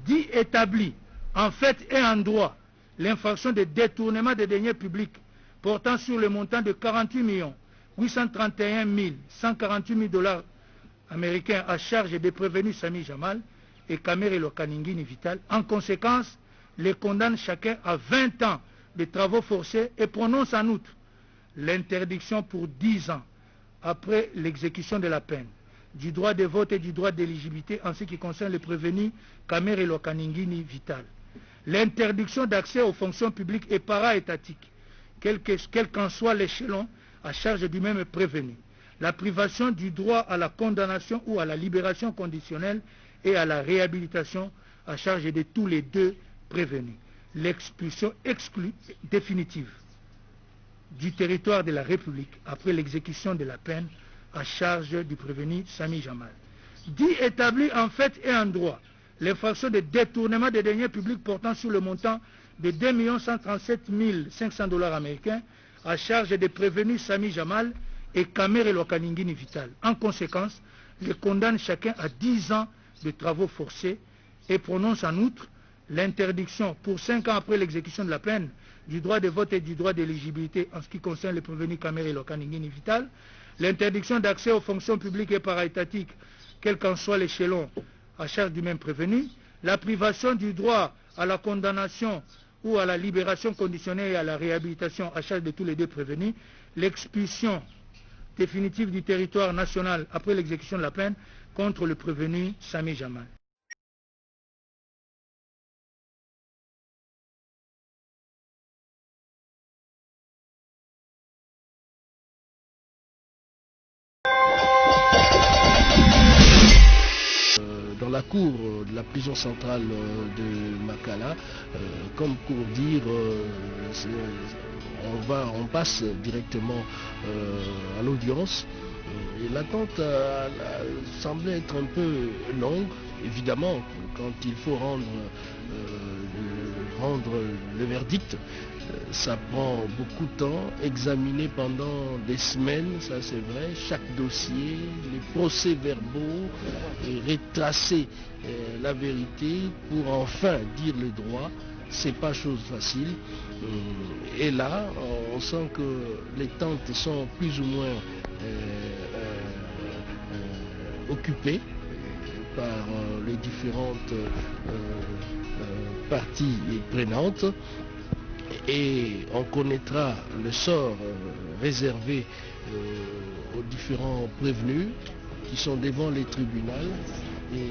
dit établi en fait et en droit l'infraction de détournement des deniers publics portant sur le montant de 48 831 148 000 dollars américains à charge des prévenus Sami Jamal et Kamere Lokaningini Vital. En conséquence, les condamne chacun à 20 ans de travaux forcés et prononce en outre l'interdiction pour 10 ans après l'exécution de la peine du droit de vote et du droit d'éligibilité en ce qui concerne les prévenus Kamere Lokaningini Vital. L'interdiction d'accès aux fonctions publiques et para-étatiques, quel qu'en soit l'échelon à charge du même prévenu. La privation du droit à la condamnation ou à la libération conditionnelle et à la réhabilitation à charge de tous les deux prévenus. L'expulsion définitive du territoire de la République après l'exécution de la peine à charge du prévenu Sami Jamal. Dit établi en fait et en droit l'infraction de détournement des deniers publics portant sur le montant de 2 137 500 dollars américains à charge des prévenus Sami Jamal et Kamere Lokaningini Vital. En conséquence, les condamne chacun à 10 ans de travaux forcés et prononce en outre l'interdiction pour 5 ans après l'exécution de la peine du droit de vote et du droit d'éligibilité en ce qui concerne les prévenus Kamere Lokaningini Vital, l'interdiction d'accès aux fonctions publiques et para-étatiques, quel qu'en soit l'échelon à charge du même prévenu, la privation du droit à la condamnation ou à la libération conditionnelle et à la réhabilitation à charge de tous les deux prévenus, l'expulsion définitive du territoire national après l'exécution de la peine contre le prévenu Sami Jamal. Dans la cour de la prison centrale de Makala, comme pour dire on passe directement à l'audience. Et l'attente semblait être un peu longue. Évidemment, quand il faut rendre le verdict, ça prend beaucoup de temps, examiner pendant des semaines, ça c'est vrai, chaque dossier, les procès-verbaux, retracer la vérité pour enfin dire le droit. C'est pas chose facile. Et là, on sent que les tentes sont plus ou moins occupées par les différentes parties prenantes. Et on connaîtra le sort réservé aux différents prévenus qui sont devant les tribunaux. Et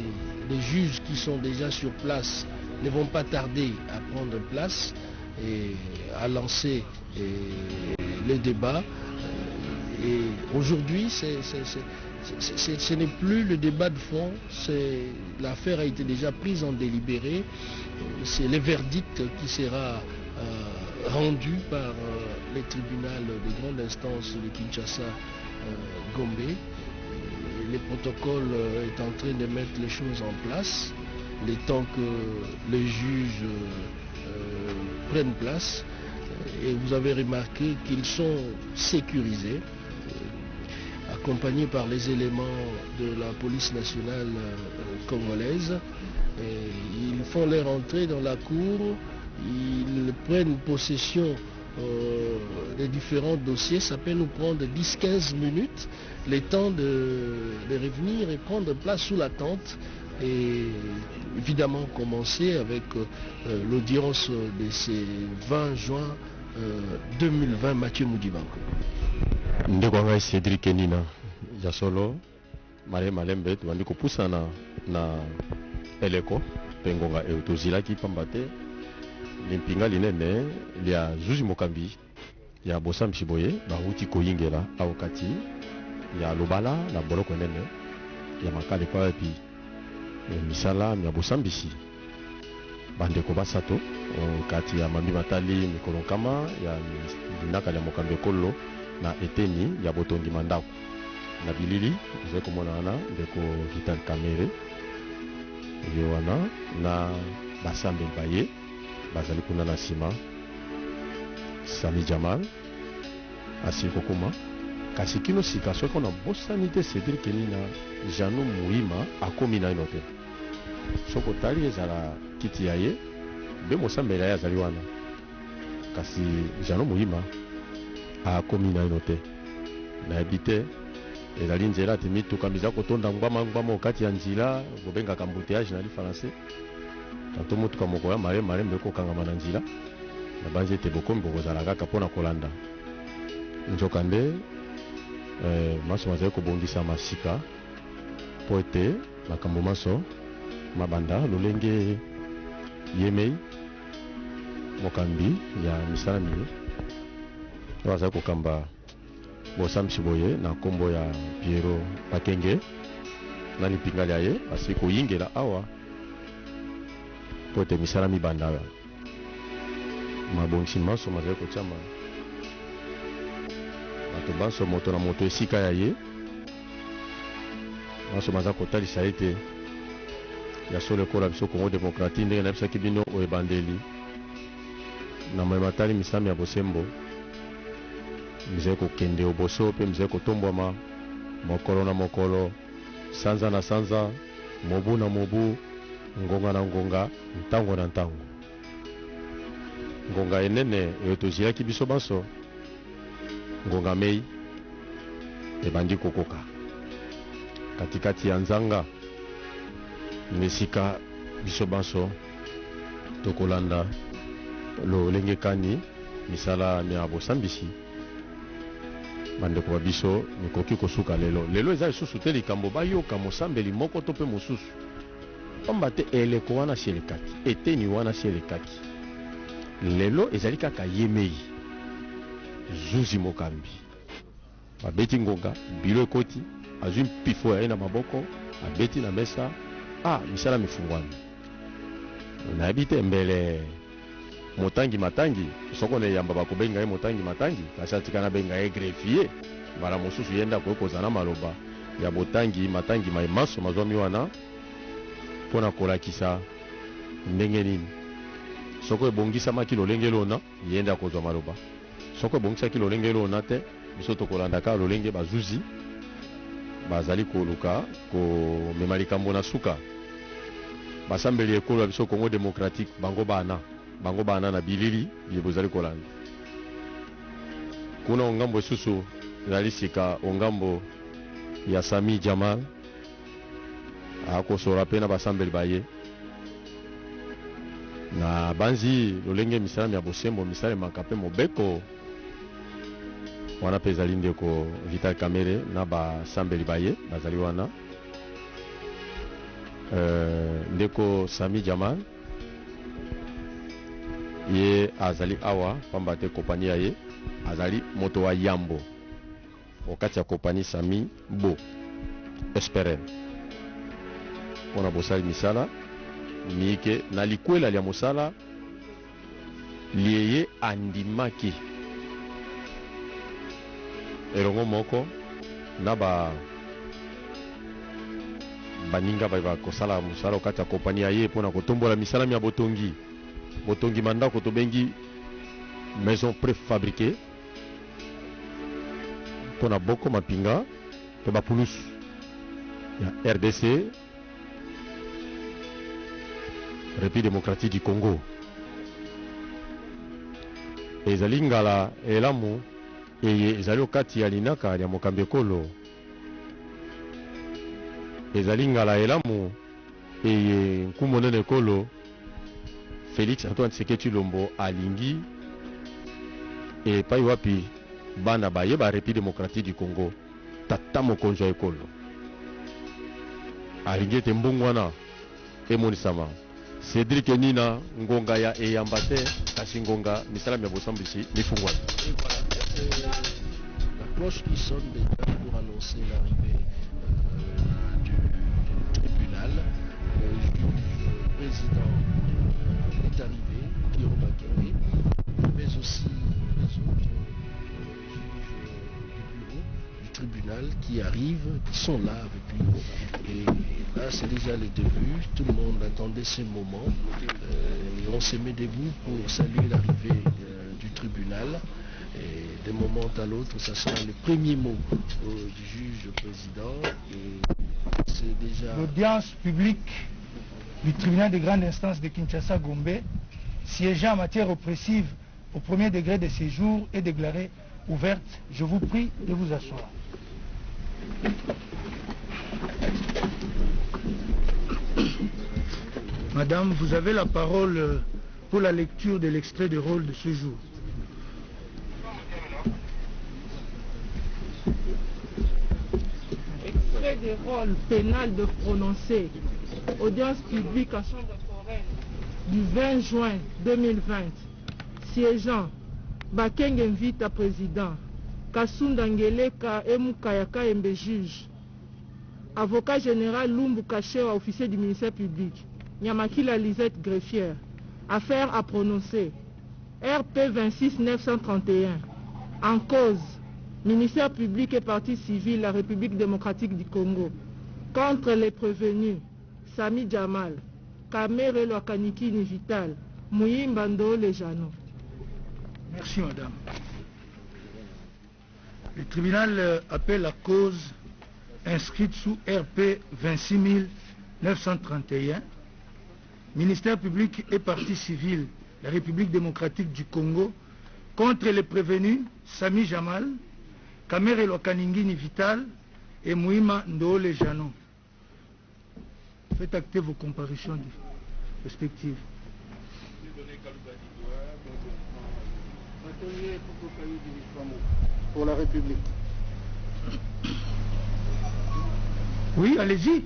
les juges qui sont déjà sur place ne vont pas tarder à prendre place et à lancer le débat. Et aujourd'hui, ce n'est plus le débat de fond, l'affaire a été déjà prise en délibéré. C'est le verdict qui sera rendu par les tribunaux de grande instance de Kinshasa, Gombe. Le protocole est en train de mettre les choses en place, le temps que les juges prennent place. Et vous avez remarqué qu'ils sont sécurisés, accompagnés par les éléments de la police nationale congolaise. Et ils font leur entrée dans la cour, ils prennent possession des différents dossiers. Ça peut nous prendre 10-15 minutes, le temps de revenir et prendre place sous la tente. Et évidemment commencer avec l'audience de ce 20 juin 2020, Mathieu Moudibanko. Ndekwanga Cédric Kenina Jasolo Mare Malembe tubandi kupusana na eleko pengonga eutozilaki pambate limpinga linene lya Zuzi Mokambi ya Bosambi Shiboye bahuti koyingela awokati ya Lobala na boloko nene ya makale pa epi misala ya Bosambisi bandeko basato kati ya Mami Matali mikolo kama ya Linaka ya Mokambi Kolo na eteni ya Botongi Mandako na bilili ze komonana ndeko Vital Kamere yewana na Basambe Baye bazali kuna na sima Sami Jamal asiko kuma kasi kino sika soko na bosanite Cédric Kenina Jano Muima akomi na inote soko tali ezala kiti ya ye be mosambela ye azali wana kasi Jeannot Muhima akomi naino te nayebi te ezali nzela ati mituka miza kotonda ngwama kati ya nzela bobengaka embouteillage na li français tanto motuka moko ya malembe ekokangama na nzela na banzi ete bokomi bokozala kaka mpona kolanda nzokande maso mazali kobongisa masika mpo ete makambo maso mabanda lolenge yemei mokambi ya misala mini oyo azali kokamba bosambisi boye na nkombo ya Piero Bakenge na lipingali ya ye asili koyingela awa mpo ete misala mibanda mabongisi maso mazali kotiama bato banso moto na moto esika ya ye maso maza kotalisa ete ya solo ekola biso Congo démocratique ndenge nayebisaki bino oyo ebandeli na moyema tali misala ya bosembo mizali kokende oboso mpe mizali kotombwama mokolo na mokolo sanza na sanza mobu na mobu ngonga na ngonga ntango na ntango ngonga enene oyo toziyaki biso banso ngonga mei ebandi kokoka katikati ya nzanga mesika biso banso tokolanda lolenge kani misala ya bosambisi bandeko ba biso nikoki kosuka lelo eza lisusu te likambo bayoka mosambeli moko to mpe mosusu pamba te eleko wana sielekaki eteni wana sielekaki lelo ezali kaka yemei zuzi mokambi babeti ngonga bilo ekoti azwi mpifo ya ye na maboko abeti na mesa misala mifungwami nayebi te mbele motangi matangi soko na yamba bakobenga ye motangi matangi kasi atikana benga ye greffier mbala mosusu yenda kokozana maloba ya botangi matangi maso mazwami wana mpona kolakisa ndenge nini soko ebongisamaki lolenge lona yenda kozwa maloba soko ebongisaki lolenge lona te biso tokolandaka lolenge bazuzi bazali koluka komema likambo na suka basambeli ekolo ya biso Congo démocratique bango bana na bilili ye bozali kolanda kuna ongambo esusu ezali sika ongambo ya Sami Jamal akosora mpe na basambeli baye na banzi lolenge misala ya bosembo misala emaka mpe mobeko wana mpe ezali ndeko Vital Kamerhe na basambeli baye bazali wana ndeko Sami Jamal ye azali awa pamba te kompani ya ye azali moto wa yambo okati ya kompani Sami Bo Esperen mpona bosali misala mike na likwela lya mosala lieye andimaki elongo moko na baninga bakosala mosala okati ya kompani ya ye mpona kotombola misala ya botongi mandako tobengi maison préfabriquée mpona boko mapinga mpe bapulusu ya RDC République démocratique du Congo ezali ngala elamu eye ezali okati ya linaka ya mokambi ekolo ezali ngala elamu eye nkumu monene ekolo Félix Antoine Tshisekedi Tshilombo alingi epai wapi bana baye ba République démocratique du Congo tata mokonzi ya ekolo alingi ete mbongo wana emonisama Cédric Nina ngonga ya eyamba te kasi ngonga misala ya bosambisi mifungwa. La cloche qui sonne déjà pour annoncer l'arrivée du tribunal. Le juge président est arrivé, Pierre Bakenge, mais aussi les autres juges du bureau du tribunal qui arrivent, qui sont là avec lui. Et là, c'est déjà le début. Tout le monde attendait ce moment. Et on se met debout pour saluer l'arrivée du tribunal. Et d'un moment à l'autre, ça sera le premier mot du juge président. Et c'est déjà... L'audience publique du tribunal de grande instance de Kinshasa-Gombe, siégeant en matière oppressive au premier degré de séjour est déclarée ouverte. Je vous prie de vous asseoir. Madame, vous avez la parole pour la lecture de l'extrait de rôle de ce jour. Extrait de rôle pénal de prononcé. Audience publique à chambre foraine du 20 juin 2020. Siégeant Bakeng invite à président. Kasunda Ngeleka Emukayaka Embe juge. Avocat général Lumbu Kachewa, officier du ministère public. Nyamakila Lisette greffière. Affaire à prononcer. RP 26 931. En cause, ministère public et partie civile, la République démocratique du Congo. Contre les prévenus, Sami Jamal, Kamere Loakaniki Vital, Mouyimbando Lejano. Merci madame. Le tribunal appelle la cause inscrite sous RP 26 931, ministère public et partie civile, la République démocratique du Congo, contre les prévenus Sami Jamal, Kamere Loakaningini Vital et Mouima Ndole Jano. Faites acter vos comparutions respectives. Pour la République. Oui, allez-y.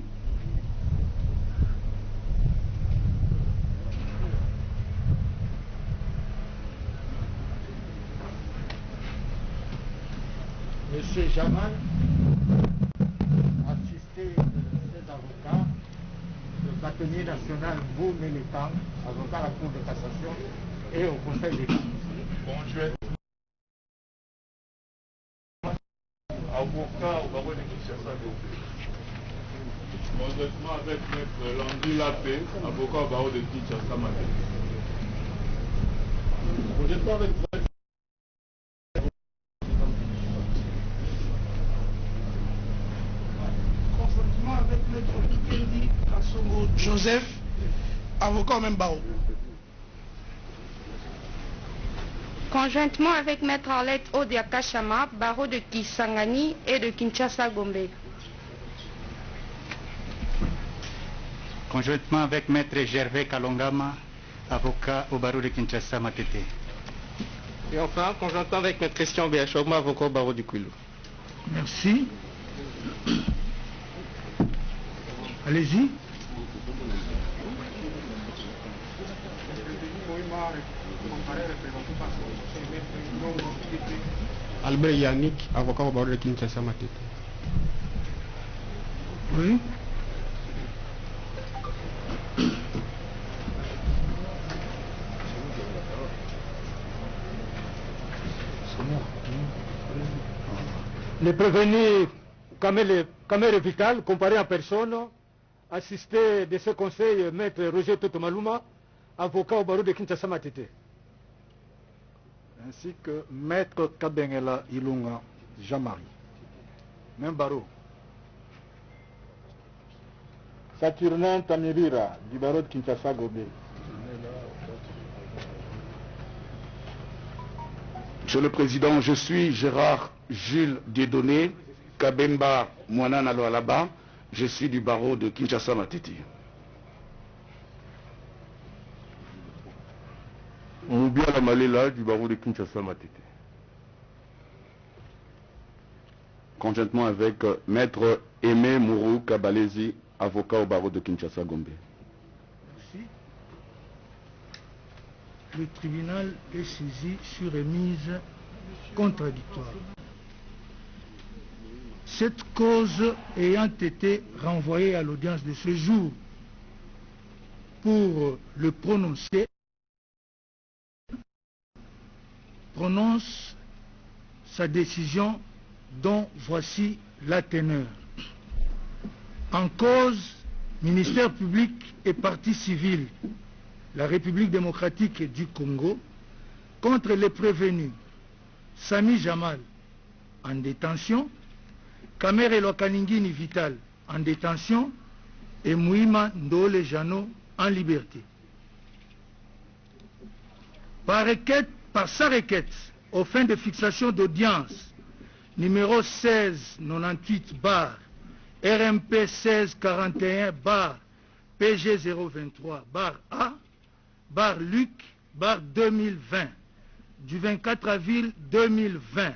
Monsieur Jamal, assisté de ses avocats, le bâtonnier national Bou Mélétan, avocat à la Cour de cassation et au Conseil d'État. Bonjour. Avocat au barreau de Kinshasa. Conjointement avec Maître Landu Lapé, avocat au barreau de Kinshasa. Conjointement avec Maître Ikendi Kasongo Joseph, avocat au même barreau. Conjointement avec Maître Arlette Odiaka Chama, barreau de Kisangani et de Kinshasa-Gombe. Conjointement avec Maître Gervais Kalongama, avocat au barreau de Kinshasa-Matete. Et enfin, conjointement avec Maître Christian Béachogma, avocat au barreau du Kwilu. Merci. Allez-y. Albert Yannick, avocat au barreau de Kinshasa Matete. Oui. Les prévenus Kamere Vital, comparé en personne, assisté de ce conseil Maître Roger Totomaluma, avocat au barreau de Kinshasa Matete. Ainsi que Maître Kabengela Ilunga Jean-Marie. Même barreau. Saturnin Tamirira, du barreau de Kinshasa Gobé. Monsieur le Président, je suis Gérard Jules Dieudonné, Kabemba Mouanan Aloalaba, je suis du barreau de Kinshasa Matete. Moubia Lamalela du barreau de Kinshasa Matete. Conjointement avec Maître Aimé Mourou Kabalezi, avocat au barreau de Kinshasa Gombe. Merci. Le tribunal est saisi sur remise contradictoire. Cette cause ayant été renvoyée à l'audience de ce jour pour le prononcer, prononce sa décision dont voici la teneur. En cause, ministère public et partie civile, la République démocratique du Congo, contre les prévenus Sami Jamal en détention, Kamere Loakaningini Vital en détention et Mouima Ndole Jano en liberté. Par sa requête, aux fins de fixation d'audience, numéro 1698 bar RMP 1641 bar PG 023 bar A bar Luc bar 2020 du 24 avril 2020,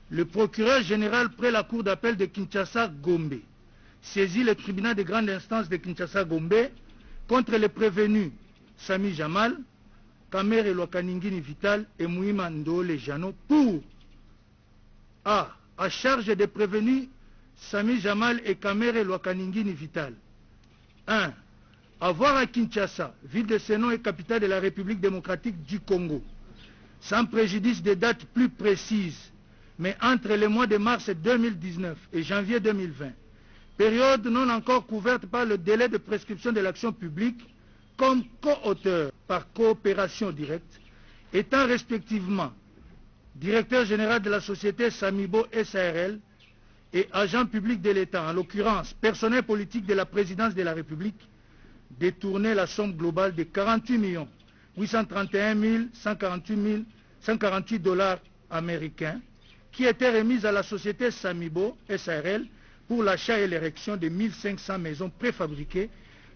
le procureur général près la cour d'appel de Kinshasa Gombe saisit le tribunal de grande instance de Kinshasa Gombe contre les prévenus Sami Jamal, Kamere Lwakaningini Vital et Mouima Ndole Jano pour A. À charge des prévenus Sami Jamal et Kamere Lwakaningini Vital 1. Avoir à Kinshasa, ville de Sénon et capitale de la République démocratique du Congo, sans préjudice des dates plus précises, mais entre les mois de mars 2019 et janvier 2020, période non encore couverte par le délai de prescription de l'action publique, comme co-auteur par coopération directe, étant respectivement directeur général de la société Samibo SARL et agent public de l'État, en l'occurrence personnel politique de la présidence de la République, détourner la somme globale de 48 831 148 dollars américains qui était remise à la société Samibo SARL pour l'achat et l'érection de 1500 maisons préfabriquées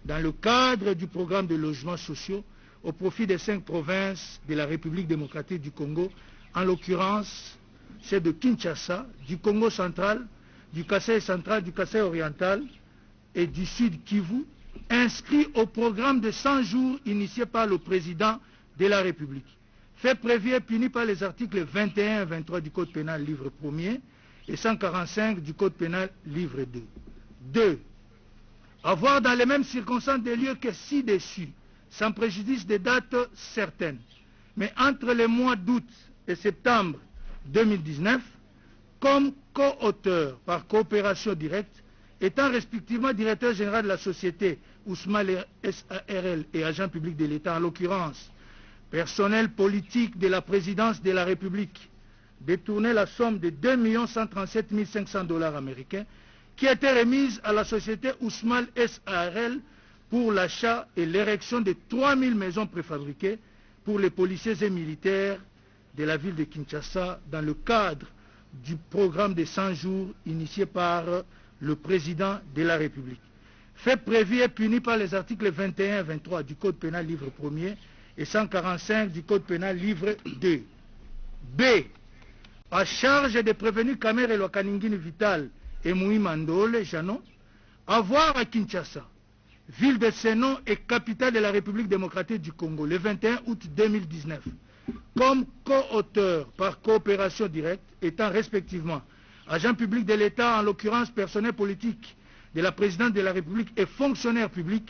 dans le cadre du programme de logements sociaux au profit des 5 provinces de la République démocratique du Congo, en l'occurrence c'est de Kinshasa, du Congo central, du Kasaï central, du Kasaï oriental et du Sud Kivu, inscrit au programme de 100 jours initié par le président de la République. Fait prévu et puni par les articles 21 et 23 du Code pénal livre 1er et 145 du Code pénal livre 2. 2. Avoir dans les mêmes circonstances des lieux que ci-dessus, sans préjudice des dates certaines, mais entre les mois d'août et septembre 2019, comme co-auteur par coopération directe, étant respectivement directeur général de la société Ousmane SARL et agent public de l'État, en l'occurrence personnel politique de la présidence de la République, détourner la somme de 2 137 500 dollars américains qui était remise à la société Ousmane SARL pour l'achat et l'érection de 3000 maisons préfabriquées pour les policiers et militaires de la ville de Kinshasa dans le cadre du programme de 100 jours initié par le président de la République. Fait prévu et puni par les articles 21 et 23 du Code pénal livre 1er et 145 du Code pénal livre 2. B. À charge des prévenus Kamere Lwakaningini Vital et Mouima Ndole Jano, avoir à Kinshasa, ville de Sénon et capitale de la République démocratique du Congo, le 21 août 2019, comme co-auteur par coopération directe, étant respectivement agent public de l'État, en l'occurrence personnel politique de la présidence de la République et fonctionnaire public,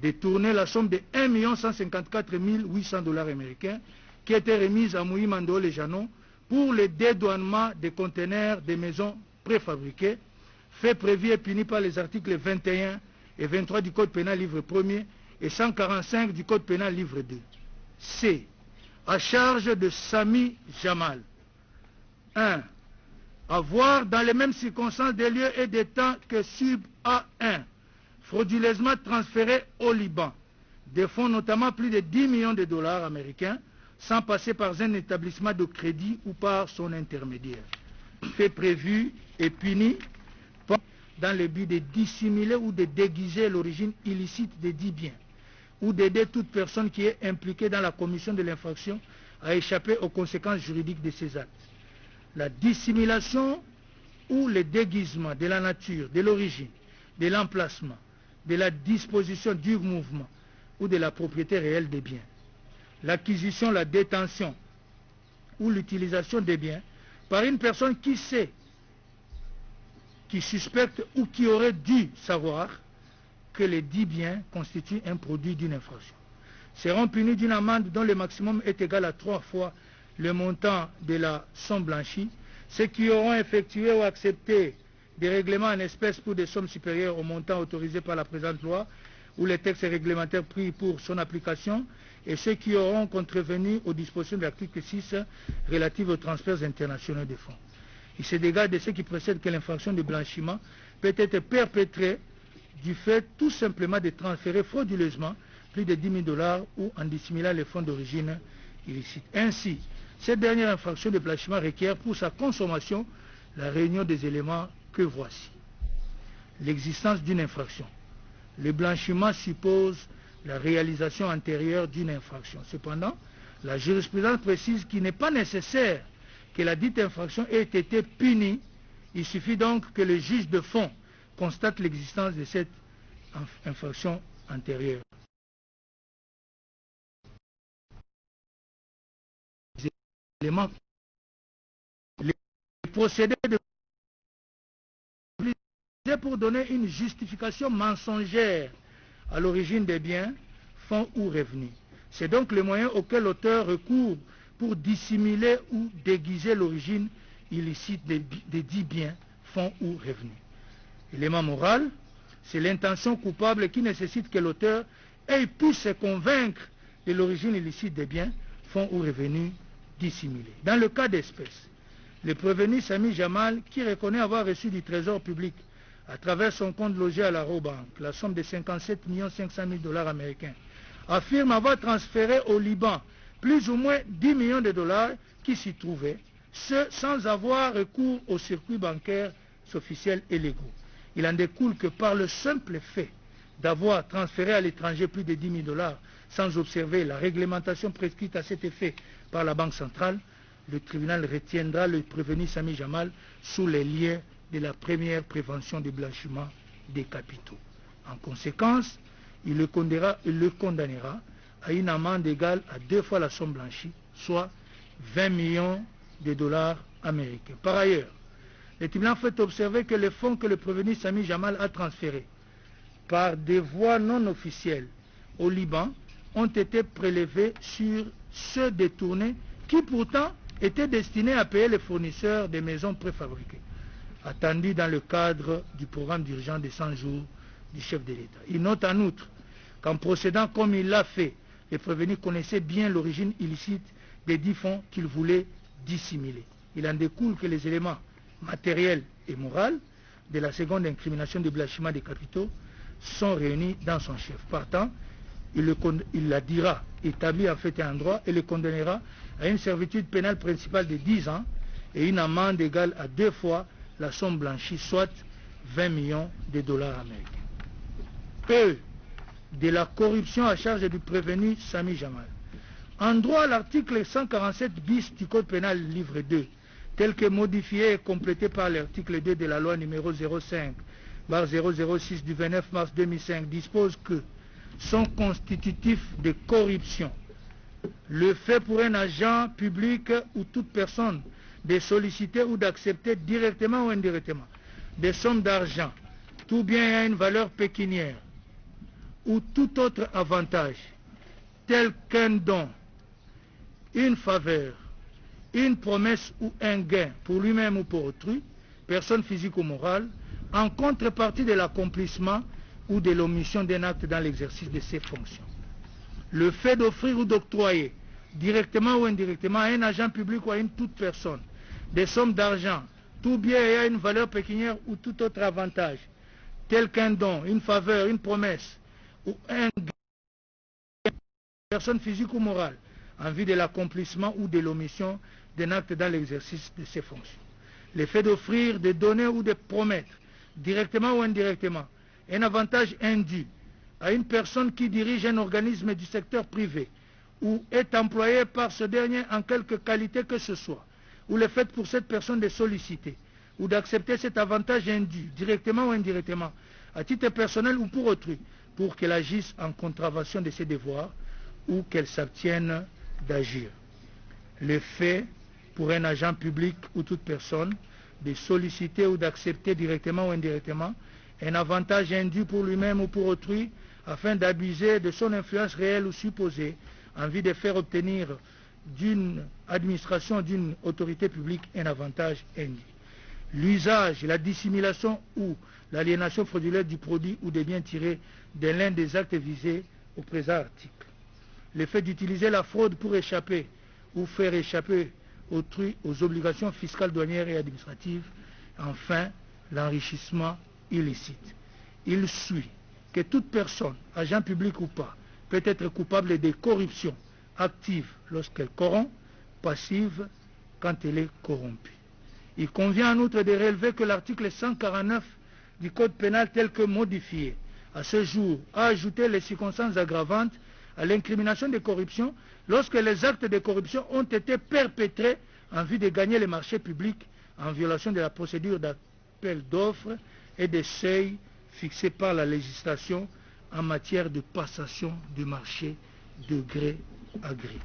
détourner la somme de 1 154 800 dollars américains qui était remise à Mouima Ndole Jano pour le dédouanement des conteneurs des maisons préfabriquées, fait prévu et puni par les articles 21 et 23 du Code pénal livre 1er et 145 du Code pénal livre 2. C. À charge de Sami Jamal. 1. Avoir dans les mêmes circonstances des lieux et des temps que sub A1, frauduleusement transféré au Liban, des fonds notamment plus de 10 millions de dollars américains, sans passer par un établissement de crédit ou par son intermédiaire. Fait prévu et puni dans le but de dissimuler ou de déguiser l'origine illicite des dits biens, ou d'aider toute personne qui est impliquée dans la commission de l'infraction à échapper aux conséquences juridiques de ces actes. La dissimulation ou le déguisement de la nature, de l'origine, de l'emplacement, de la disposition du mouvement ou de la propriété réelle des biens. L'acquisition, la détention ou l'utilisation des biens par une personne qui sait, qui suspecte ou qui aurait dû savoir que les dits biens constituent un produit d'une infraction, seront punis d'une amende dont le maximum est égal à 3 fois le montant de la somme blanchie. Ceux qui auront effectué ou accepté des règlements en espèces pour des sommes supérieures au montant autorisé par la présente loi ou les textes réglementaires pris pour son application, et ceux qui auront contrevenu aux dispositions de l'article 6 relatives aux transferts internationaux de fonds. Il se dégage de ce qui précède que l'infraction de blanchiment peut être perpétrée du fait tout simplement de transférer frauduleusement plus de 10 000 $ ou en dissimulant les fonds d'origine illicite. Ainsi, cette dernière infraction de blanchiment requiert pour sa consommation la réunion des éléments que voici. L'existence d'une infraction. Le blanchiment suppose la réalisation antérieure d'une infraction. Cependant, la jurisprudence précise qu'il n'est pas nécessaire que la dite infraction ait été punie. Il suffit donc que le juge de fond constate l'existence de cette infraction antérieure. Les procédés de pour donner une justification mensongère à l'origine des biens, fonds ou revenus. C'est donc le moyen auquel l'auteur recourt pour dissimuler ou déguiser l'origine illicite des dits biens, fonds ou revenus. L'élément moral, c'est l'intention coupable qui nécessite que l'auteur ait pu se convaincre de l'origine illicite des biens, fonds ou revenus dissimulés. Dans le cas d'espèce, le prévenu Sami Jamal, qui reconnaît avoir reçu du trésor public à travers son compte logé à la Robank la somme de 57 500 000 $ américains, affirme avoir transféré au Liban plus ou moins 10 millions de dollars qui s'y trouvaient, ce sans avoir recours aux circuits bancaires officiels et légaux. Il en découle que par le simple fait d'avoir transféré à l'étranger plus de 10 000 $ sans observer la réglementation prescrite à cet effet par la Banque centrale, le tribunal retiendra le prévenu Sami Jamal sous les liens de la première prévention du blanchiment des capitaux. En conséquence, il le condamnera à une amende égale à 2 fois la somme blanchie, soit 20 millions de dollars américains. Par ailleurs, le tribunal fait observer que les fonds que le prévenu Sami Jamal a transférés par des voies non officielles au Liban ont été prélevés sur ceux détournés qui pourtant étaient destinés à payer les fournisseurs des maisons préfabriquées, attendus dans le cadre du programme d'urgence de 100 jours du chef de l'État. Il note en outre qu'en procédant comme il l'a fait, le prévenu connaissait bien l'origine illicite des 10 fonds qu'il voulait dissimuler. Il en découle que les éléments matériels et moraux de la seconde incrimination de blanchiment des capitaux sont réunis dans son chef. Partant, il la dira établi en fait et en droit et le condamnera à une servitude pénale principale de 10 ans et une amende égale à 2 fois la somme blanchie, soit 20 millions de dollars américains. E. De la corruption à charge du prévenu Sami Jamal. En droit, l'article 147 bis du Code pénal livre 2, tel que modifié et complété par l'article 2 de la loi numéro 05/006 du 29 mars 2005, dispose que sont constitutifs de corruption le fait pour un agent public ou toute personne de solliciter ou d'accepter directement ou indirectement des sommes d'argent, tout bien ayant une valeur pécuniaire ou tout autre avantage, tel qu'un don, une faveur, une promesse ou un gain pour lui-même ou pour autrui, personne physique ou morale, en contrepartie de l'accomplissement ou de l'omission d'un acte dans l'exercice de ses fonctions. Le fait d'offrir ou d'octroyer, directement ou indirectement, à un agent public ou à une toute personne, des sommes d'argent, tout bien ayant une valeur pécuniaire ou tout autre avantage, tel qu'un don, une faveur, une promesse, ou un gain, personne physique ou morale, en vue de l'accomplissement ou de l'omission d'un acte dans l'exercice de ses fonctions. Le fait d'offrir, de donner ou de promettre, directement ou indirectement, un avantage indu à une personne qui dirige un organisme du secteur privé ou est employée par ce dernier en quelque qualité que ce soit, ou le fait pour cette personne de solliciter ou d'accepter cet avantage indu, directement ou indirectement, à titre personnel ou pour autrui, pour qu'elle agisse en contravention de ses devoirs ou qu'elle s'abstienne d'agir. Le fait pour un agent public ou toute personne de solliciter ou d'accepter directement ou indirectement un avantage indu pour lui-même ou pour autrui afin d'abuser de son influence réelle ou supposée en vue de faire obtenir d'une administration, d'une autorité publique un avantage indu. L'usage, la dissimulation ou l'aliénation frauduleuse du produit ou des biens tirés de l'un des actes visés au présent article. Le fait d'utiliser la fraude pour échapper ou faire échapper autrui aux obligations fiscales, douanières et administratives. Enfin, l'enrichissement illicite. Il suit que toute personne, agent public ou pas, peut être coupable de corruption, active lorsqu'elle corrompt, passive quand elle est corrompue. Il convient en outre de relever que l'article 149 du Code pénal tel que modifié à ce jour a ajouté les circonstances aggravantes à l'incrimination de corruption lorsque les actes de corruption ont été perpétrés en vue de gagner les marchés publics en violation de la procédure d'appel d'offres et des seuils fixés par la législation en matière de passation du marché de gré à gré.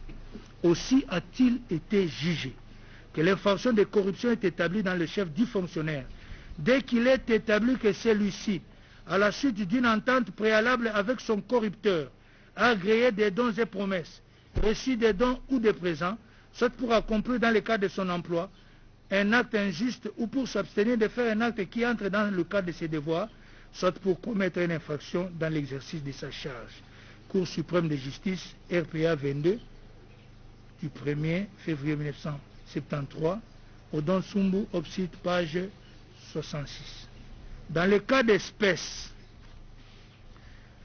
Aussi a-t-il été jugé que l'infraction de corruption est établie dans le chef du fonctionnaire dès qu'il est établi que celui-ci, à la suite d'une entente préalable avec son corrupteur, a agréé des dons et promesses, reçu des dons ou des présents, soit pour accomplir dans le cadre de son emploi un acte injuste ou pour s'abstenir de faire un acte qui entre dans le cadre de ses devoirs, soit pour commettre une infraction dans l'exercice de sa charge. Cour suprême de justice, RPA 22, du 1er février 1973, Odon Sumbu, Opsite, page 66. Dans le cas d'espèce,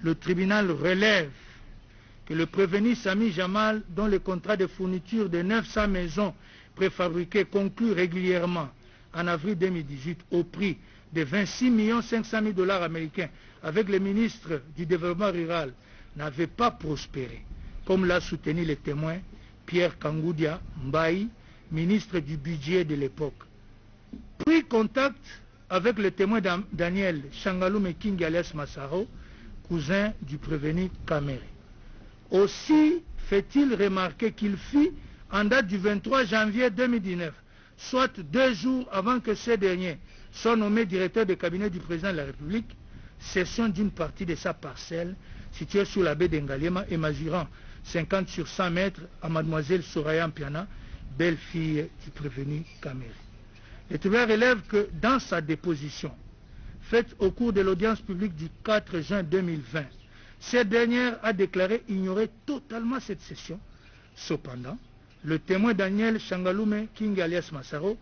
le tribunal relève que le prévenu Sami Jamal, dont le contrat de fourniture de 900 maisons préfabriquées conclu régulièrement en avril 2018 au prix de 26 500 000 $ américains avec le ministre du Développement rural, n'avait pas prospéré, comme l'a soutenu le témoin Pierre Kangoudia Mbaye, ministre du budget de l'époque. Pris contact avec le témoin Daniel Changaloume King alias Massaro, cousin du prévenu Kamere. Aussi fait-il remarquer qu'il fit, en date du 23 janvier 2019, soit 2 jours avant que ce dernier soit nommé directeur de cabinet du président de la République, cession d'une partie de sa parcelle située sous la baie d'Engaliema et mesurant 50 sur 100 mètres à mademoiselle Soraya Mpiana, belle-fille du prévenu Kamere. Le tribunal relève que dans sa déposition, faite au cours de l'audience publique du 4 juin 2020, cette dernière a déclaré ignorer totalement cette cession. Cependant, le témoin Daniel Changaloume King alias Massaro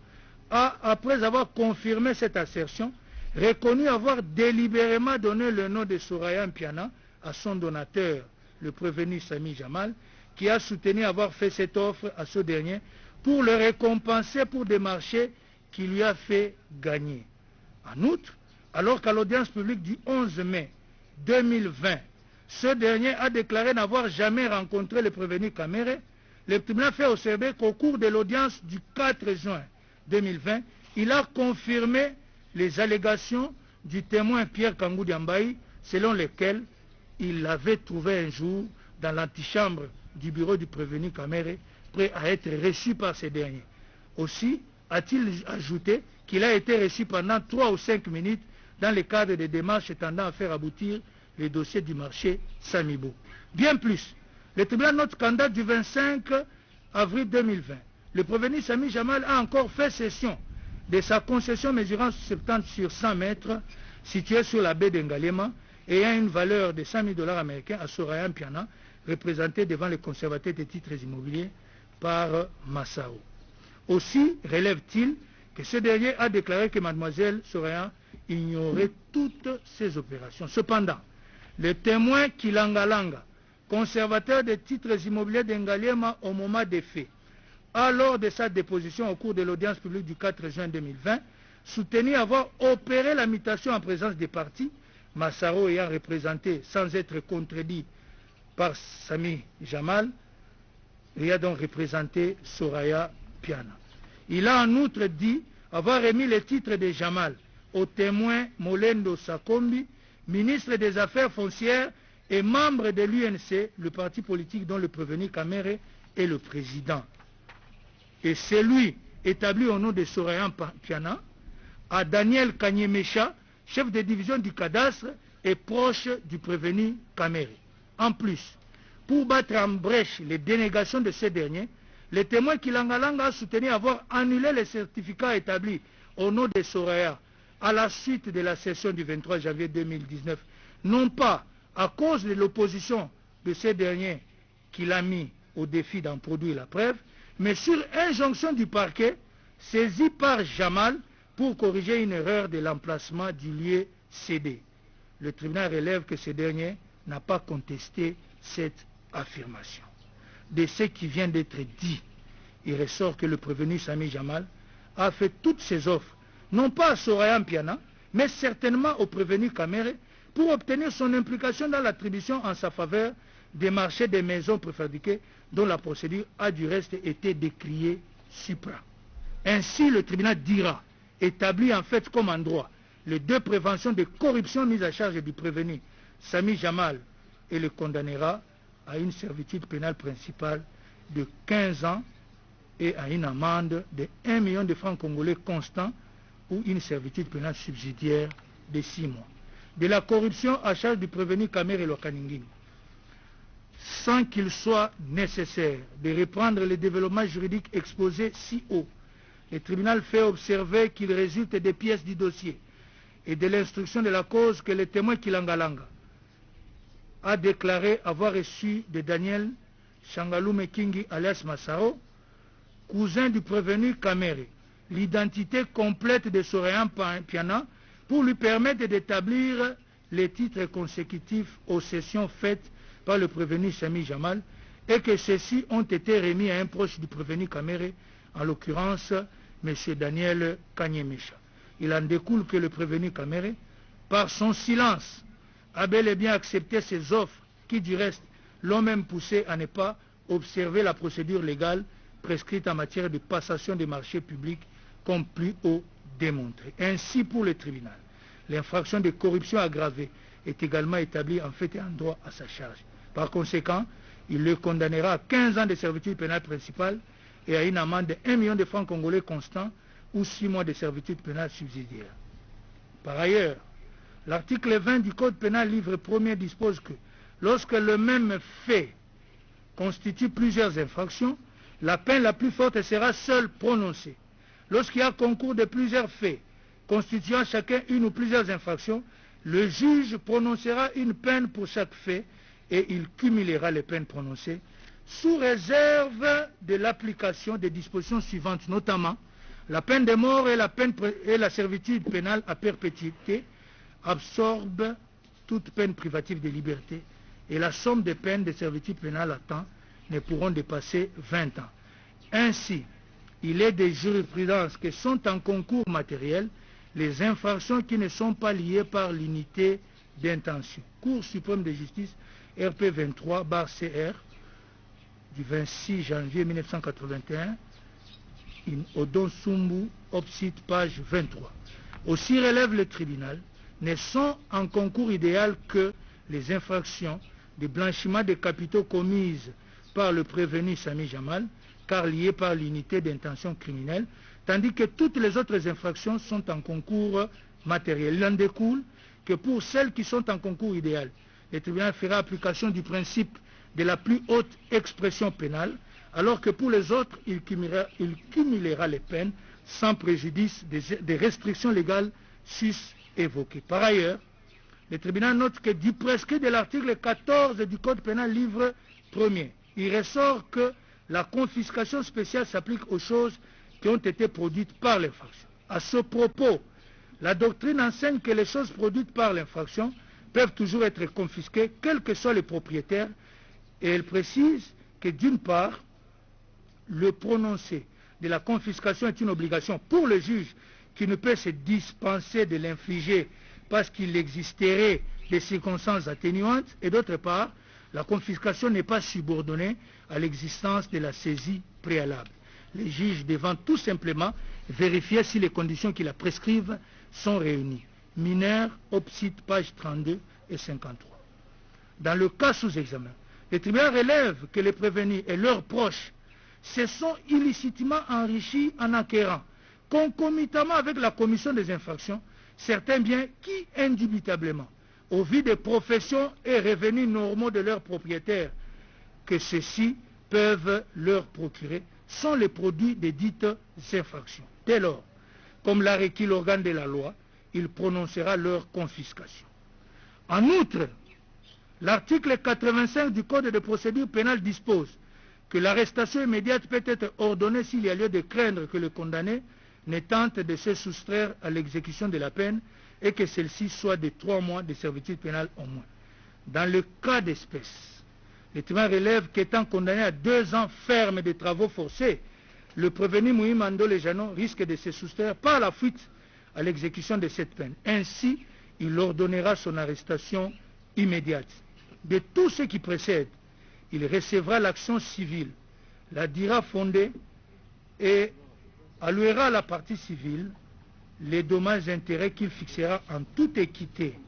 a, après avoir confirmé cette assertion, reconnu avoir délibérément donné le nom de Soraya Mpiana à son donateur, le prévenu Sami Jamal, qui a soutenu avoir fait cette offre à ce dernier pour le récompenser pour des marchés qui lui a fait gagner. En outre, alors qu'à l'audience publique du 11 mai 2020, ce dernier a déclaré n'avoir jamais rencontré le prévenu Kamere, le tribunal fait observer qu'au cours de l'audience du 4 juin 2020, il a confirmé les allégations du témoin Pierre Kangou Diambaï, selon lesquelles il l'avait trouvé un jour dans l'antichambre du bureau du prévenu Kamere, prêt à être reçu par ces derniers. Aussi a-t-il ajouté qu'il a été reçu pendant 3 ou 5 minutes dans le cadre des démarches tendant à faire aboutir les dossiers du marché Samibo. Bien plus, le tribunal note qu'en date du 25 avril 2020, le prévenu Sami Jamal a encore fait cession de sa concession mesurant 70 sur 100 mètres située sur la baie d'Engaliema ayant une valeur de 100 000 $ américains à Soraya Mpiana, représenté devant le conservateur des titres immobiliers par Massao. Aussi relève-t-il que ce dernier a déclaré que mademoiselle Soraya ignorait toutes ces opérations. Cependant, le témoin Kilangalanga, conservateur des titres immobiliers d'Engaliema au moment des faits, a lors de sa déposition au cours de l'audience publique du 4 juin 2020, soutenu avoir opéré la mutation en présence des parties, Massaro ayant représenté sans être contredit par Sami Jamal, il a donc représenté Soraya Mpiana. Il a en outre dit avoir remis les titres de Jamal au témoin Molendo Sakombi, ministre des Affaires foncières et membre de l'UNC, le parti politique dont le prévenu Kamere est le président. Et celui établi au nom de Soraya Mpiana à Daniel Kanyemesha, chef de division du cadastre et proche du prévenu Kamere. En plus, pour battre en brèche les dénégations de ce dernier, le témoin Kilangalanga a soutenu avoir annulé les certificats établis au nom de Soraya à la suite de la session du 23 janvier 2019, non pas à cause de l'opposition de ce dernier qu'il a mis au défi d'en produire la preuve, mais sur injonction du parquet saisi par Jamal pour corriger une erreur de l'emplacement du lieu cédé. Le tribunal relève que ce dernier n'a pas contesté cette affirmation. De ce qui vient d'être dit, il ressort que le prévenu Sami Jamal a fait toutes ses offres, non pas à Soraya Mpiana, mais certainement au prévenu Kamere, pour obtenir son implication dans l'attribution en sa faveur des marchés des maisons préfabriquées dont la procédure a du reste été décriée supra. Ainsi, le tribunal dira, établit en fait comme en droit les deux préventions de corruption mises à charge du prévenu Sami Jamal et le condamnera à une servitude pénale principale de 15 ans et à une amende de 1 million de francs congolais constants ou une servitude pénale subsidiaire de 6 mois. De la corruption à charge du prévenu Kamere Lokaningini, sans qu'il soit nécessaire de reprendre les développements juridiques exposés si haut, le tribunal fait observer qu'il résulte des pièces du dossier et de l'instruction de la cause que le témoin Kilangalanga a déclaré avoir reçu de Daniel Shangalume Kingi alias Massao, cousin du prévenu Kamere, l'identité complète de Soraya Mpiana pour lui permettre d'établir les titres consécutifs aux sessions faites par le prévenu Sami Jamal et que ceux-ci ont été remis à un proche du prévenu Kamere, en l'occurrence M. Daniel Kanyemesha. Il en découle que le prévenu Kamere, par son silence, a bel et bien accepté ces offres qui, du reste, l'ont même poussé à ne pas observer la procédure légale prescrite en matière de passation des marchés publics comme plus haut démontré. Ainsi, pour le tribunal, l'infraction de corruption aggravée est également établie en fait et en droit à sa charge. Par conséquent, il le condamnera à 15 ans de servitude pénale principale et à une amende de 1 million de francs congolais constants ou 6 mois de servitude pénale subsidiaire. Par ailleurs, l'article 20 du Code pénal livre 1er dispose que lorsque le même fait constitue plusieurs infractions, la peine la plus forte sera seule prononcée. Lorsqu'il y a concours de plusieurs faits constituant chacun une ou plusieurs infractions, le juge prononcera une peine pour chaque fait et il cumulera les peines prononcées sous réserve de l'application des dispositions suivantes, notamment la peine de mort et la servitude pénale à perpétuité absorbe toute peine privative de liberté et la somme des peines de servitude pénale à temps ne pourront dépasser 20 ans. Ainsi, il est des jurisprudences qui sont en concours matériel les infractions qui ne sont pas liées par l'unité d'intention. Cour suprême de justice RP 23/CR du 26 janvier 1981, in Odon Sumbu, Opsite, page 23. Aussi relève le tribunal, ne sont en concours idéal que les infractions de blanchiment des capitaux commises par le prévenu Sami Jamal, car liées par l'unité d'intention criminelle, tandis que toutes les autres infractions sont en concours matériel. Il en découle que pour celles qui sont en concours idéal, le tribunal fera application du principe de la plus haute expression pénale, alors que pour les autres, il cumulera les peines sans préjudice des restrictions légales sus-évoquées. Par ailleurs, le tribunal note que du prescrit de l'article 14 du Code pénal livre 1er, il ressort que la confiscation spéciale s'applique aux choses qui ont été produites par l'infraction. À ce propos, la doctrine enseigne que les choses produites par l'infraction peuvent toujours être confisquées, quels que soient les propriétaires, et elle précise que d'une part, le prononcé de la confiscation est une obligation pour le juge qui ne peut se dispenser de l'infliger parce qu'il existerait des circonstances atténuantes, et d'autre part, la confiscation n'est pas subordonnée à l'existence de la saisie préalable. Les juges devant tout simplement vérifier si les conditions qui la prescrivent sont réunies. Mineur, Opsite, page 32 et 53. Dans le cas sous examen, le tribunal relève que les prévenus et leurs proches se sont illicitement enrichis en acquérant, concomitamment avec la commission des infractions, certains biens qui, indubitablement, au vu des professions et revenus normaux de leurs propriétaires, que ceux-ci peuvent leur procurer, sont les produits des dites infractions. Dès lors, comme l'a requis l'organe de la loi, il prononcera leur confiscation. En outre, l'article 85 du Code de procédure pénale dispose que l'arrestation immédiate peut être ordonnée s'il y a lieu de craindre que le condamné ne tente de se soustraire à l'exécution de la peine et que celle-ci soit de 3 mois de servitude pénale au moins. Dans le cas d'espèce, Le tribunal relève qu'étant condamné à 2 ans ferme de travaux forcés, le prévenu Moïse Mando Lejano risque de se soustraire par la fuite à l'exécution de cette peine. Ainsi, il ordonnera son arrestation immédiate. De tout ce qui précède, il recevra l'action civile, la dira fondée et allouera à la partie civile les dommages et intérêts qu'il fixera en toute équité,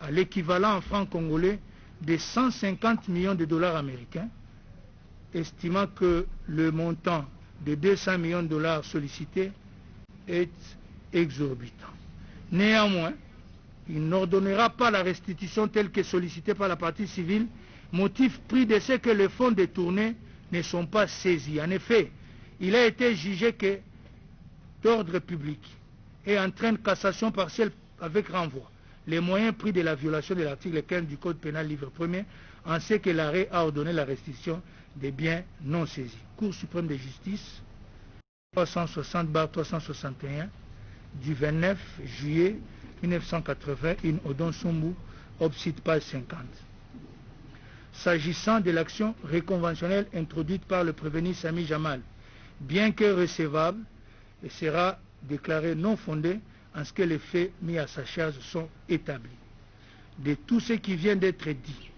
à l'équivalent en francs congolais de 150 millions de dollars américains, estimant que le montant de 200 millions de dollars sollicités est exorbitant. Néanmoins, il n'ordonnera pas la restitution telle que sollicitée par la partie civile, motif pris de ce que les fonds détournés ne sont pas saisis. En effet, il a été jugé que d'ordre public et entraîne cassation partielle avec renvoi. Les moyens pris de la violation de l'article 15 du Code pénal livre 1er, en ce que l'arrêt a ordonné la restitution des biens non saisis. Cour suprême de justice 360/361 du 29 juillet 1980, une Odon Sumbu, obside page 50. S'agissant de l'action réconventionnelle introduite par le prévenu Sami Jamal, bien que recevable, elle sera déclarée non fondée en ce que les faits mis à sa charge sont établis. De tout ce qui vient d'être dit,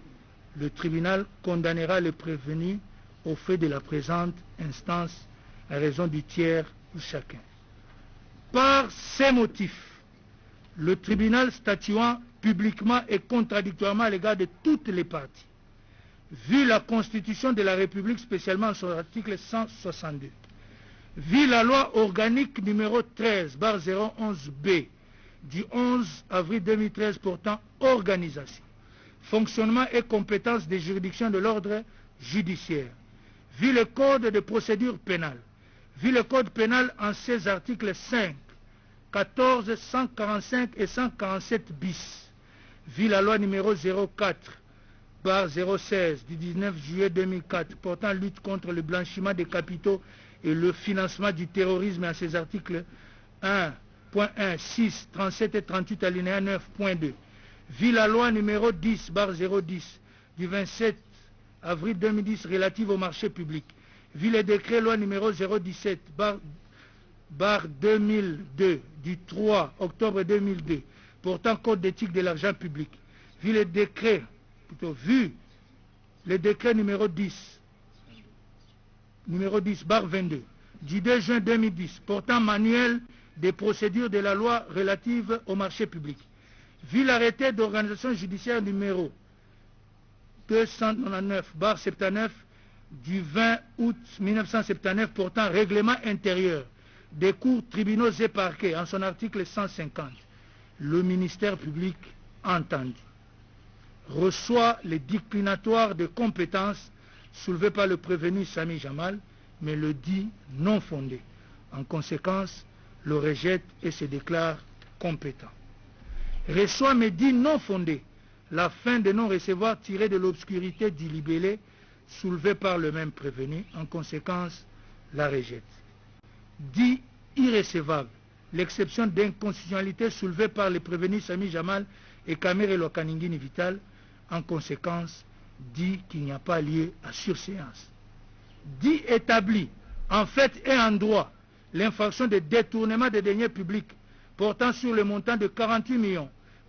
le tribunal condamnera le prévenu au fait de la présente instance à raison du tiers pour chacun. Par ces motifs, le tribunal statuant publiquement et contradictoirement à l'égard de toutes les parties, vu la Constitution de la République, spécialement son article 162, vu la loi organique numéro 13/011B du 11 avril 2013 portant organisation, fonctionnement et compétences des juridictions de l'ordre judiciaire, vu le code de procédure pénale, vu le code pénal en ses articles 5, 14, 145 et 147 bis, vu la loi numéro 04/016 du 19 juillet 2004 portant lutte contre le blanchiment des capitaux et le financement du terrorisme à ses articles 1.1, 6, 37 et 38 alinéa 9.2, vu la loi numéro 10/010 du 27 avril 2010 relative au marché public, vu le décret loi numéro 017/2002 du 3 octobre 2002 portant code d'éthique de l'argent public, vu le décret numéro 10/22 du 2 juin 2010 portant manuel des procédures de la loi relative au marché public, vu l'arrêté d'organisation judiciaire numéro 299/79 du 20 août 1979 portant règlement intérieur des cours, tribunaux et parquets en son article 150, le ministère public entendu reçoit les déclinatoires de compétences soulevées par le prévenu Sami Jamal, mais le dit non fondé. En conséquence, le rejette et se déclare compétent. Reçoit mais dit non fondé la fin de non-recevoir tirée de l'obscurité du libellé soulevé par le même prévenu. En conséquence, la rejette. Dit irrécevable l'exception d'inconstitutionnalité soulevée par les prévenus Sami Jamal et Kamere Lokaningini Vital. En conséquence, dit qu'il n'y a pas lieu à surséance. Dit établi en fait et en droit l'infraction de détournement des deniers publics portant sur le montant de 48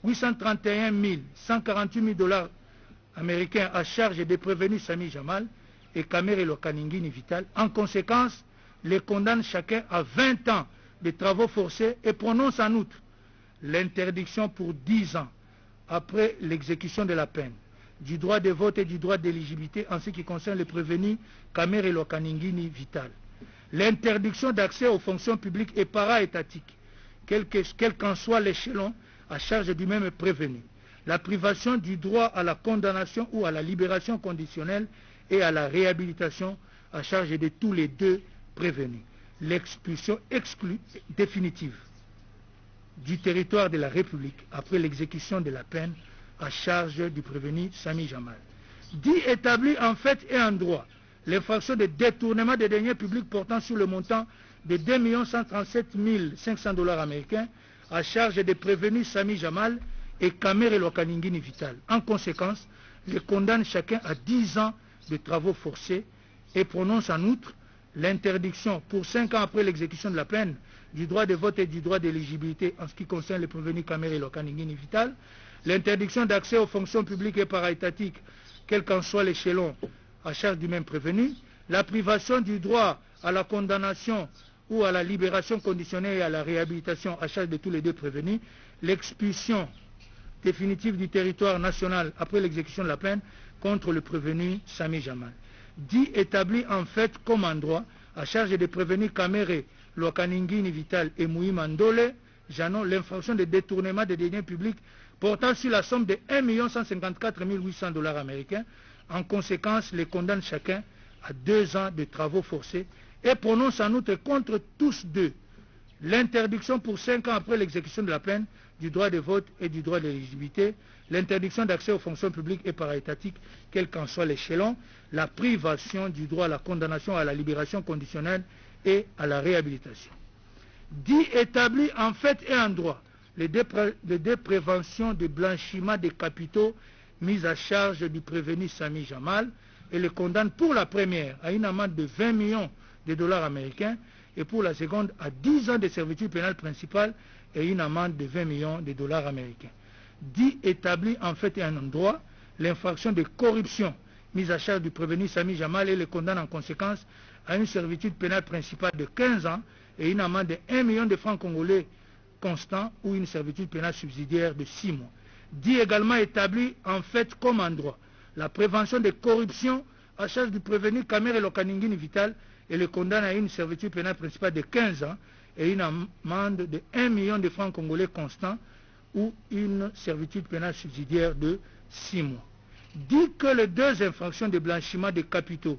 831 148 000 dollars américains à charge des prévenus Sami Jamal et Kamere Lokaningini Vital. En conséquence, les condamne chacun à 20 ans de travaux forcés et prononce en outre l'interdiction pour 10 ans après l'exécution de la peine du droit de vote et du droit d'éligibilité en ce qui concerne les prévenus Kamere Lokaningini Vital. L'interdiction d'accès aux fonctions publiques et para-étatiques, quel qu'en soit l'échelon à charge du même prévenu. La privation du droit à la condamnation ou à la libération conditionnelle et à la réhabilitation à charge de tous les deux prévenus. L'expulsion définitive du territoire de la République après l'exécution de la peine à charge du prévenu Sami Jamal. Dit établi en fait et en droit l'infraction de détournement des deniers publics portant sur le montant de 2 137 500 dollars américains à charge des prévenus Sami Jamal et Kamere Lokaningini Vital. En conséquence, les condamne chacun à 10 ans de travaux forcés et prononce en outre l'interdiction pour 5 ans après l'exécution de la peine du droit de vote et du droit d'éligibilité en ce qui concerne les prévenus Kamere Lokaningini Vital, l'interdiction d'accès aux fonctions publiques et para-étatiques, quel qu'en soit l'échelon à charge du même prévenu, la privation du droit à la condamnation ou à la libération conditionnelle et à la réhabilitation à charge de tous les deux prévenus, l'expulsion définitive du territoire national après l'exécution de la peine contre le prévenu Sami Jamal. Dit établi en fait comme en droit à charge des prévenus Kamere Lokaningini Vital et Moui Mandole Janon l'infraction de détournement des deniers publics portant sur la somme de 1 154 800 $ américains. En conséquence, les condamne chacun à 2 ans de travaux forcés et prononce en outre contre tous deux l'interdiction pour 5 ans après l'exécution de la peine du droit de vote et du droit d'éligibilité, l'interdiction d'accès aux fonctions publiques et para-étatiques, quel qu'en soit l'échelon, la privation du droit à la condamnation à la libération conditionnelle et à la réhabilitation. Dit établi en fait et en droit les deux préventions de blanchiment des capitaux mises à charge du prévenu Sami Jamal et le condamne pour la première à une amende de 20 millions de $ américains et pour la seconde à 10 ans de servitude pénale principale et une amende de 20 millions de $ américains. Dit établi en fait et en droit l'infraction de corruption mise à charge du prévenu Sami Jamal et le condamne en conséquence à une servitude pénale principale de 15 ans et une amende de 1 million de francs congolais constant ou une servitude pénale subsidiaire de 6 mois. Dit également établi en fait comme en droit la prévention de corruption à charge du prévenu Kamere Lokaningini Vital et le condamne à une servitude pénale principale de 15 ans et une amende de 1 million de francs congolais constant ou une servitude pénale subsidiaire de 6 mois. Dit que les deux infractions de blanchiment de capitaux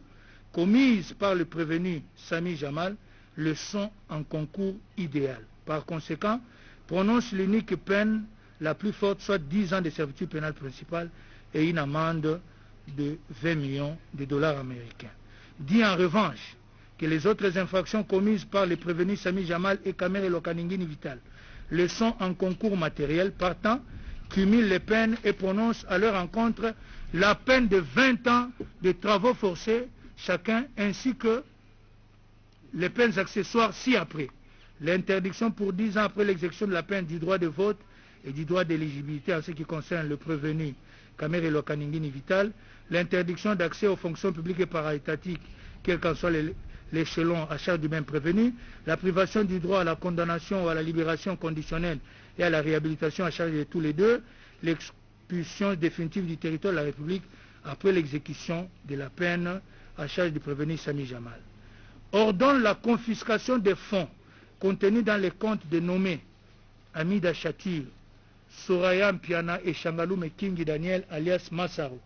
commises par le prévenu Sami Jamal le sont en concours idéal. Par conséquent, prononce l'unique peine la plus forte, soit 10 ans de servitude pénale principale et une amende de 20 millions de $ américains. Dit en revanche que les autres infractions commises par les prévenus Sami Jamal et Kamere Lokaningini Vital le sont en concours matériel, partant, cumule les peines et prononce à leur encontre la peine de 20 ans de travaux forcés chacun, ainsi que les peines accessoires ci-après. L'interdiction pour 10 ans après l'exécution de la peine du droit de vote et du droit d'éligibilité en ce qui concerne le prévenu Kamere Lokaningini Vital, l'interdiction d'accès aux fonctions publiques et para-étatiques, quel qu'en soit l'échelon à charge du même prévenu, la privation du droit à la condamnation ou à la libération conditionnelle et à la réhabilitation à charge de tous les deux, l'expulsion définitive du territoire de la République après l'exécution de la peine à charge du prévenu Sami Jamal. Ordonne la confiscation des fonds contenus dans les comptes dénommés Amida Chatur, Soraya Mpiana et Shangalume Kingi Daniel alias Massaro,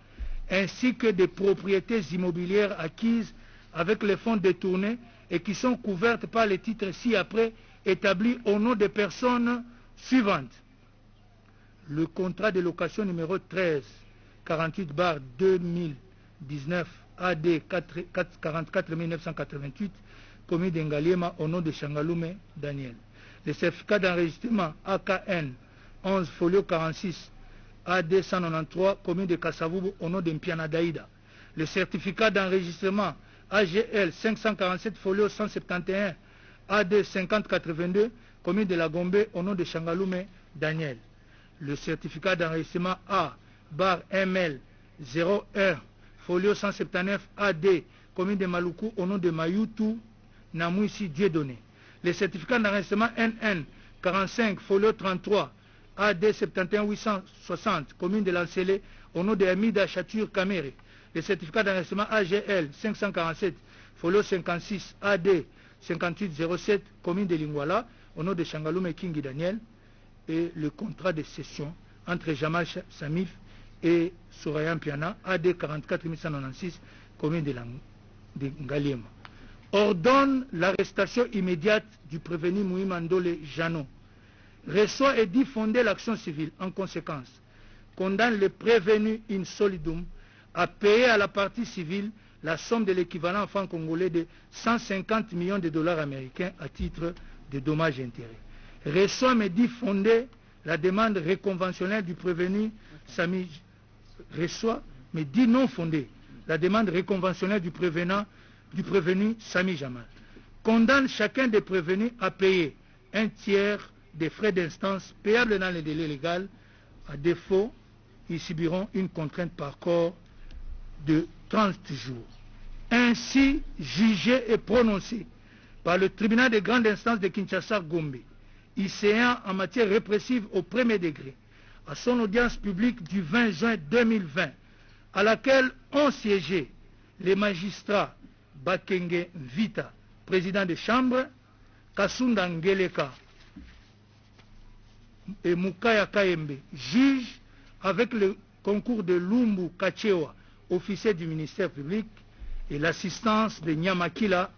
ainsi que des propriétés immobilières acquises avec les fonds détournés et qui sont couvertes par les titres ci-après établis au nom des personnes suivantes. Le contrat de location numéro 13-48/2019 AD 44 988 commis d'Engaliema au nom de Shangalume Daniel. Le certificat d'enregistrement AKN 11 folio 46 AD 193 commis de Kasavubu au nom de Mpiana Daïda. Le certificat d'enregistrement AGL 547 folio 171 AD 5082 commis de la Gombe au nom de Shangalume Daniel. Le certificat d'enregistrement A/ML 01 folio 179 AD commis de Maluku au nom de Mayutu Namwisi Dieudonné. Le certificat d'enregistrement NN 45 folio 33 AD 71 860 commune de Lancélé au nom de Amida Chatur Kamere. Le certificat d'enregistrement AGL 547 folio 56 AD 5807 commune de Lingwala au nom de Shangalume Kingi Daniel, et le contrat de cession entre Jamal Samif et Soraya Mpiana AD 44 196 commune de Ngaliema. Ordonne l'arrestation immédiate du prévenu Moui Mandole Jano, reçoit et dit fonder l'action civile. En conséquence, condamne le prévenu in solidum à payer à la partie civile la somme de l'équivalent en francs congolais de 150 millions de $ américains à titre de dommages et intérêts. Reçoit mais dit fonder la demande réconventionnelle du prévenu Sami mais dit non fondée la demande réconventionnelle du prévenu Sami Jamal. Condamne chacun des prévenus à payer un tiers des frais d'instance payables dans les délais légaux. À défaut, ils subiront une contrainte par corps de 30 jours. Ainsi jugé et prononcé par le tribunal de grande instance de Kinshasa-Gombe, ICA en matière répressive au premier degré, à son audience publique du 20 juin 2020, à laquelle ont siégé les magistrats Bakenge Vita, président de chambre, Kasunda Ngeleka et Mukaya Kaembe, juge, avec le concours de Lumbu Kachewa, officier du ministère public, et l'assistance de Nyamakila,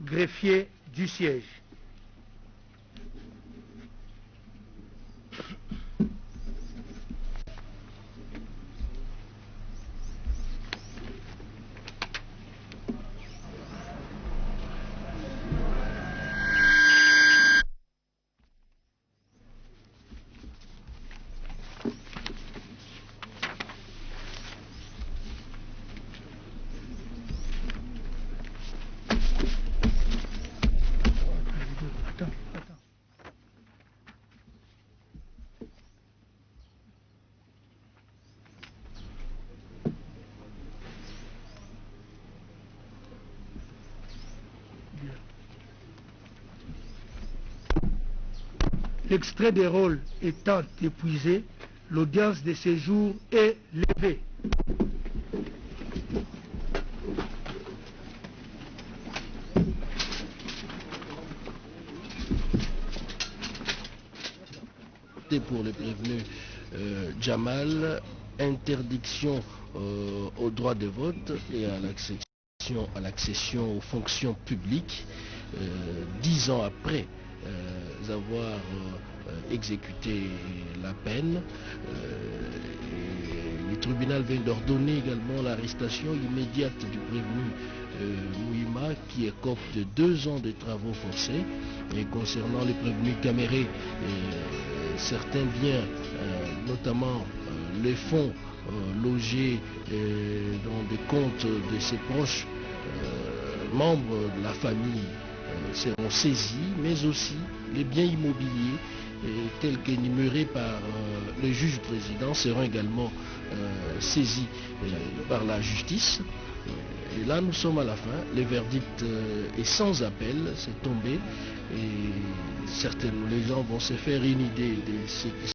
greffier du siège. L'extrait des rôles étant épuisé, l'audience de séjour est levée. Pour le prévenu Jamal, interdiction au droit de vote et à l'accession aux fonctions publiques 10 ans après avoir exécuté la peine. Le tribunal vient d'ordonner également l'arrestation immédiate du prévenu Mouima, qui écope de 2 ans de travaux forcés. Et concernant les prévenus Caméré, certains biens, notamment les fonds logés dans des comptes de ses proches membres de la famille seront saisis, mais aussi les biens immobiliers tels qu'énumérés par le juge président seront également saisis par la justice. Et là nous sommes à la fin, le verdict est sans appel, c'est tombé, et certainement les gens vont se faire une idée de ce qui